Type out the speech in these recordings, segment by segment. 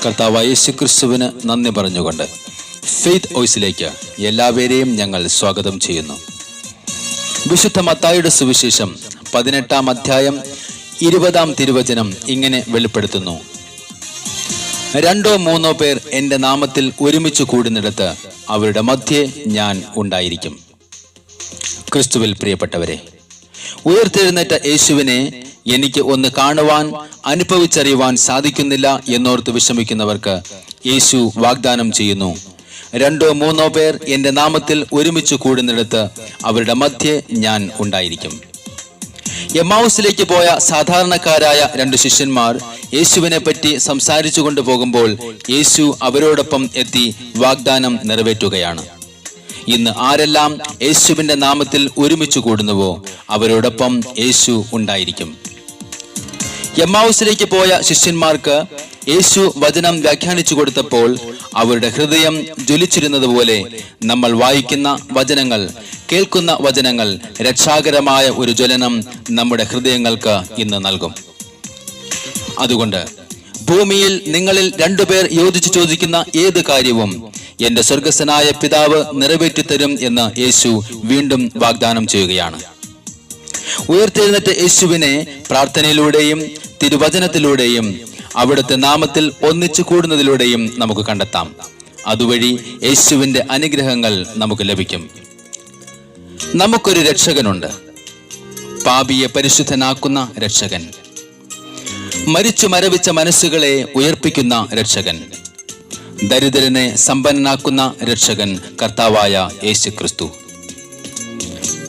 കർത്താവായ യേശുക്രിസ്തുവിന് നന്ദി പറഞ്ഞുകൊണ്ട് ഫെയ്ത്ത് വോയിസിലേക്ക് എല്ലാവരെയും ഞങ്ങൾ സ്വാഗതം ചെയ്യുന്നു. വിശുദ്ധ മത്തായിയുടെ സുവിശേഷം 18-ാം അധ്യായം 20-ാം തിരുവചനം ഇങ്ങനെ വെളിപ്പെടുത്തുന്നു: 2-3 പേർ എൻ്റെ നാമത്തിൽ ഒരുമിച്ച് കൂടുന്നിടത്ത് അവരുടെ മധ്യേ ഞാൻ ഉണ്ടായിരിക്കും. ക്രിസ്തുവിൽ പ്രിയപ്പെട്ടവരെ, ഉയർത്തെഴുന്നേറ്റ യേശുവിനെ എനിക്ക് ഒന്ന് കാണുവാൻ, അനുഭവിച്ചറിയുവാൻ സാധിക്കുന്നില്ല എന്നോർത്ത് വിഷമിക്കുന്നവർക്ക് യേശു വാഗ്ദാനം ചെയ്യുന്നു, 2-3 പേർ എൻ്റെ നാമത്തിൽ ഒരുമിച്ച് കൂടുന്നിടത്ത് അവരുടെ മധ്യേ ഞാൻ ഉണ്ടായിരിക്കും. എമ്മാവുസിലേക്ക് പോയ സാധാരണക്കാരായ 2 ശിഷ്യന്മാർ യേശുവിനെ പറ്റി സംസാരിച്ചു കൊണ്ടുപോകുമ്പോൾ യേശു അവരോടൊപ്പം എത്തി വാഗ്ദാനം നിറവേറ്റുകയാണ്. ഇന്ന് ആരെല്ലാം യേശുവിന്റെ നാമത്തിൽ ഒരുമിച്ച് കൂടുന്നുവോ അവരോടൊപ്പം യേശു ഉണ്ടായിരിക്കും. എമ്മാവുസിലേക്ക് പോയ ശിഷ്യന്മാർക്ക് യേശു വചനം വ്യാഖ്യാനിച്ചു കൊടുത്തപ്പോൾ അവരുടെ ഹൃദയം ജ്വലിച്ചിരുന്നത് പോലെ നമ്മൾ വായിക്കുന്ന വചനങ്ങൾ, കേൾക്കുന്ന വചനങ്ങൾ രക്ഷാകരമായ ഒരു ജ്വലനം നമ്മുടെ ഹൃദയങ്ങൾക്ക് ഇന്ന് നൽകും. അതുകൊണ്ട് ഭൂമിയിൽ നിങ്ങളിൽ 2 പേർ യോജിച്ചു ചോദിക്കുന്ന ഏത് കാര്യവും എന്റെ സ്വർഗസ്ഥനായ പിതാവ് നിറവേറ്റിത്തരും എന്ന് യേശു വീണ്ടും വാഗ്ദാനം ചെയ്യുകയാണ്. ഉയർത്തെഴുന്നേറ്റ യേശുവിനെ പ്രാർത്ഥനയിലൂടെയും തിരുവചനത്തിലൂടെയും അവിടുത്തെ നാമത്തിൽ ഒന്നിച്ചു കൂടുന്നതിലൂടെയും നമുക്ക് കണ്ടെത്താം. അതുവഴി യേശുവിന്റെ അനുഗ്രഹങ്ങൾ നമുക്ക് ലഭിക്കും. നമുക്കൊരു രക്ഷകനുണ്ട്, പാപിയെ പരിശുദ്ധനാക്കുന്ന രക്ഷകൻ, മരിച്ചു മരവിച്ച മനസ്സുകളെ ഉയർപ്പിക്കുന്ന രക്ഷകൻ, ദരിദ്രനെ സമ്പന്നനാക്കുന്ന രക്ഷകൻ കർത്താവായ യേശുക്രിസ്തു.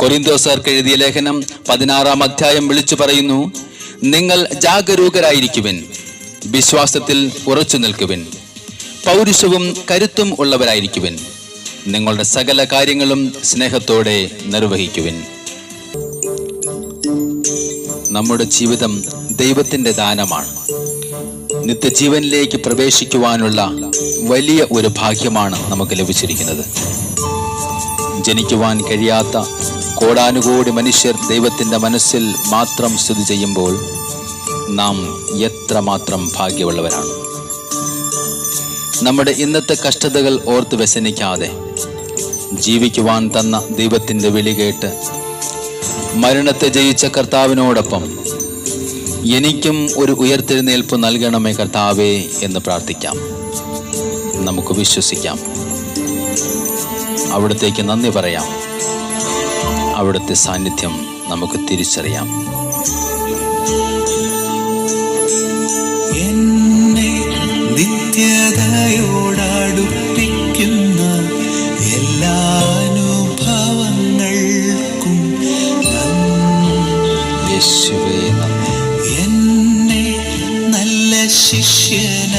കൊരിന്തോസർക്ക് എഴുതിയ ലേഖനം 16-ാം അധ്യായം വിളിച്ചു പറയുന്നു: നിങ്ങൾ ജാഗരൂകരായിരിക്കുവിൻ, വിശ്വാസത്തിൽ ഉറച്ചു നിൽക്കുവിൻ, പൗരുഷവും കരുത്തും ഉള്ളവരായിരിക്കുവിൻ, നിങ്ങളുടെ സകല കാര്യങ്ങളും സ്നേഹത്തോടെ നിർവഹിക്കുവിൻ. നമ്മുടെ ജീവിതം ദൈവത്തിന്റെ ദാനമാണ്. നിത്യജീവനിലേക്ക് പ്രവേശിക്കുവാനുള്ള വലിയ ഒരു ഭാഗ്യമാണ് നമുക്ക് ലഭിച്ചിരിക്കുന്നത്. ജനിക്കുവാൻ കഴിയാത്ത കോടാനുകോടി മനുഷ്യർ ദൈവത്തിന്റെ മനസ്സിൽ മാത്രം സ്ഥിതി ചെയ്യുമ്പോൾ നാം എത്രമാത്രം ഭാഗ്യമുള്ളവരാണ്. നമ്മുടെ ഇന്നത്തെ കഷ്ടതകൾ ഓർത്ത് വ്യസനിക്കാതെ ജീവിക്കുവാൻ തന്ന ദൈവത്തിന്റെ വിളി കേട്ട് മരണത്തെ ജയിച്ച കർത്താവിനോടൊപ്പം എനിക്കും ഒരു ഉയർത്തെഴുന്നേൽപ്പ് നൽകണമേ കർത്താവേ എന്ന് പ്രാർത്ഥിക്കാം. നമുക്ക് വിശ്വസിക്കാം, അവിടുത്തേക്ക് നന്ദി പറയാം, അവിടുത്തെ സാന്നിധ്യം നമുക്ക് തിരിച്ചറിയാം. എന്നെ നിത്യതയോടടുപ്പിക്കുന്ന എല്ലാ അനുഭവങ്ങൾക്കും യേശുവേ നന്ദി. എന്നെ നല്ല ശിഷ്യനാക്കിയിടുന്ന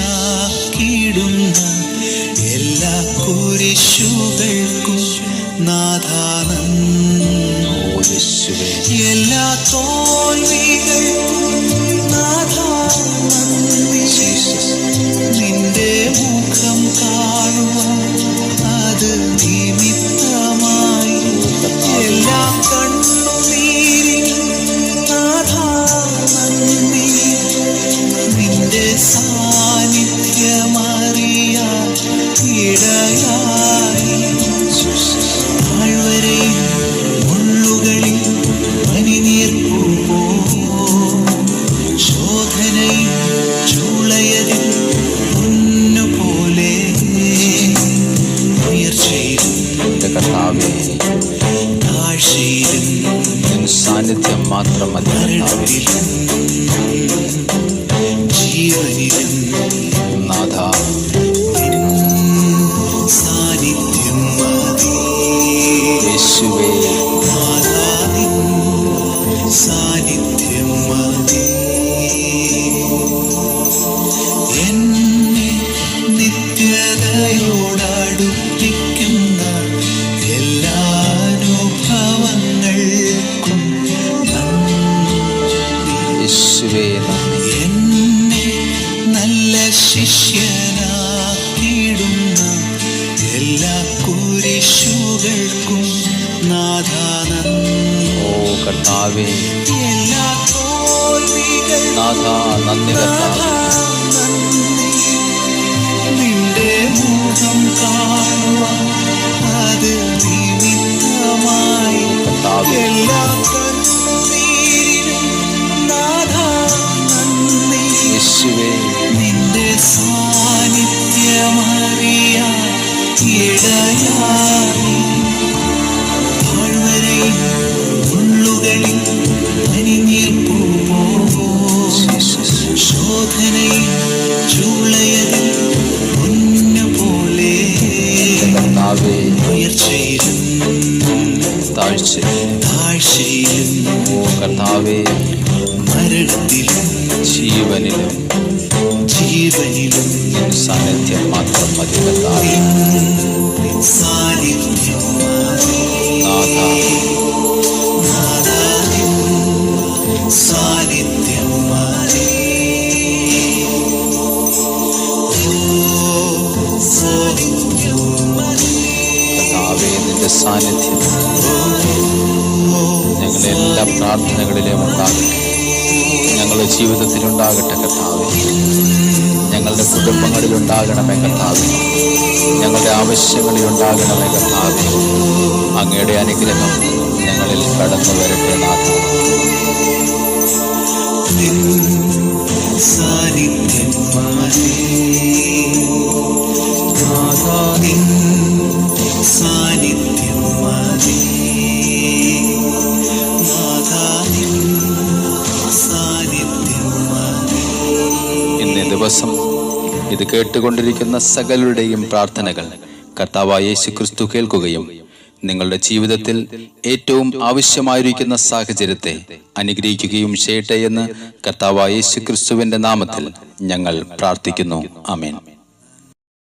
എല്ലാ കുരിശുകൾക്കും നാഥാനന്ദി. എല്ലാ തോൽവികൾക്കും നാഥാനന്ദി. നിന്റെ മുഖം കാണുവാൻ അത് നിമിത്തമായി എല്ലാ കണ്ണുനീരിനും നാഥാനന്ദി. നിന്റെ സാന്നിധ്യമറിയാൻ ഇടയായി താഴ്വരയിൽ മുള്ളുകളിൽ പനിനീർപ്പൂ ശോധനയിൽ ചൂളയതിൽ പൊന്നുപോലെ ഉയർച്ചയിലും താഴ്ചയിലും സാന്നിധ്യം മാത്രം മതി. ജീവനിലും നാഥ സാന്നിധ്യം മതി. യേശുവേ സാന്നിധ്യം മതി. എന്നെ നിത്യതയോടടുപ്പിക്കുന്ന എല്ലാ അനുഭവങ്ങൾക്കും യേശുവേ നന്ദി. എന്നെ നല്ല ശിഷ്യനാക്കിയിടുന്ന എല്ലാ കുരിശുകൾക്കും നാഥാനന്ദി. ഓ കർത്താവേ, എല്ലാ തോൽവികൾ നാഥ നന്ദി കർത്താവേ. എല്ലാ കണ്ണീരിനും നാഥാ നന്ദി. യേശുവേ നിന്റെ സാന്നിധ്യമറിയാൻ ഇടയായി. താഴ്വരയിൽ മുള്ളുകളിൽ പനിനീർപ്പൂ ശോധനയിൽ ചൂളയതിൽ പൊന്നുപോലെ കർത്താവേ ഉയർച്ചയിലും താഴ്ചയിലും കർത്താവേ മരണത്തിലും ജീവനിലും സാന്നിധ്യം മാത്രം മതി കർത്താവേ. സാന്നിധ്യം നാഥാ സാന്നിധ്യം കർത്താവേ നിന്റെ സാന്നിധ്യം ഞങ്ങളുടെ എല്ലാ പ്രാർത്ഥനകളിലും ഉണ്ടാകട്ടെ, ഞങ്ങളുടെ ജീവിതത്തിൽ ഉണ്ടാകട്ടെ കർത്താവേ. ഞങ്ങളുടെ കുടുംബങ്ങളിൽ ഉണ്ടാകണമേ കർത്താവേ, ഞങ്ങളുടെ ആവശ്യങ്ങളിൽ ഉണ്ടാകണമേ കർത്താവേ. അങ്ങയുടെ അനുഗ്രഹം ഞങ്ങളിൽ കടന്നു വരട്ടെ നാഥ. സാന്നിധ്യം സാന്നിധ്യം ഇന്നേ ദിവസം ഇത് കേട്ടുകൊണ്ടിരിക്കുന്ന സകലരുടെയും പ്രാർത്ഥനകൾ കർത്താവായ യേശുക്രിസ്തു കേൾക്കുകയും നിങ്ങളുടെ ജീവിതത്തിൽ ഏറ്റവും ആവശ്യമായിരിക്കുന്ന സാഹചര്യത്തെ അനുഗ്രഹിക്കുകയും ചെയ്യട്ടെ എന്ന് കർത്താവായ യേശുക്രിസ്തുവിന്റെ നാമത്തിൽ ഞങ്ങൾ പ്രാർത്ഥിക്കുന്നു. ആമേൻ.